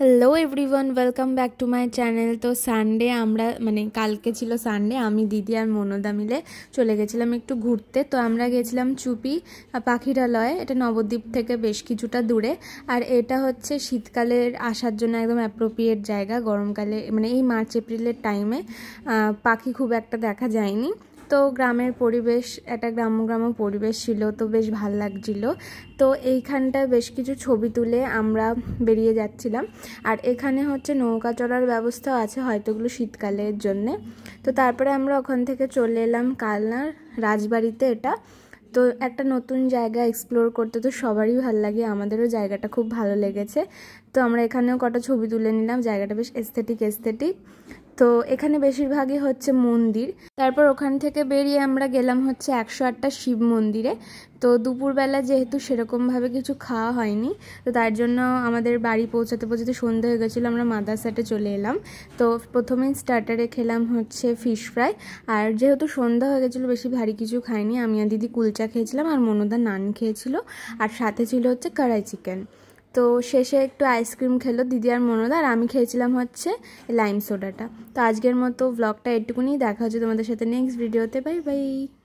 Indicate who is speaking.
Speaker 1: Hello everyone, welcome back to my channel. তো Sunday আমরা কালকে ছিল সানডে, আমি দিদি আর মনোদা মিলে চলে গেছিলাম একটু ঘুরতে। তো আমরা গেছিলাম চুপি পাখিরালয়, এটা নবদ্বীপ থেকে বেশ কিছুটা দূরে। আর এটা হচ্ছে শীতকালের আসার জন্য একদম অ্যাপ্রোপ্রিয়েট জায়গা। গরমকালে এই মার্চ এপ্রিলের টাইমে পাখি খুব একটা দেখা যায়নি। তো গ্রামের পরিবেশ, একটা গ্রাম্য পরিবেশ ছিল, তো বেশ ভাল লাগছিল। তো এইখানটায় বেশ কিছু ছবি তুলে আমরা বেরিয়ে যাচ্ছিলাম। আর এখানে হচ্ছে নৌকা চড়ার ব্যবস্থাও আছে, হয়তো এগুলো শীতকালের জন্যে। তো তারপরে আমরা ওখান থেকে চলে এলাম কালনার রাজবাড়িতে। এটা তো একটা নতুন জায়গা এক্সপ্লোর করতে তো সবারই ভালো লাগে, আমাদেরও জায়গাটা খুব ভালো লেগেছে। তো আমরা এখানেও কটা ছবি তুলে নিলাম, জায়গাটা বেশ এস্থেটিক। তো এখানে বেশিরভাগই হচ্ছে মন্দির। তারপর ওখান থেকে বেরিয়ে আমরা গেলাম হচ্ছে 108টা শিব মন্দিরে। তো দুপুরবেলা যেহেতু সেরকমভাবে কিছু খাওয়া হয়নি, তো তার জন্য আমাদের বাড়ি পৌঁছাতে সন্ধ্যা হয়ে গেছিলো। আমরা মাদারসাটে চলে এলাম। তো প্রথমেই স্টার্টারে খেলাম হচ্ছে ফিশ ফ্রাই। আর যেহেতু সন্ধ্যা হয়ে গেছিলো, বেশি ভারী কিছু খাইনি। আমি আর দিদি কুলচা খেয়েছিলাম, আর মনোদা নান খেয়েছিল, আর সাথে ছিল হচ্ছে কড়াই চিকেন। তো শেষে একটু আইসক্রিম খেলো দিদি আর মনোদা, আর আমি খেয়েছিলাম হচ্ছে লাইম সোডাটা। তো আজকের মতো ব্লগটা এটুকুনি, দেখা হচ্ছে তোমাদের সাথে নেক্সট ভিডিওতে। Bye bye.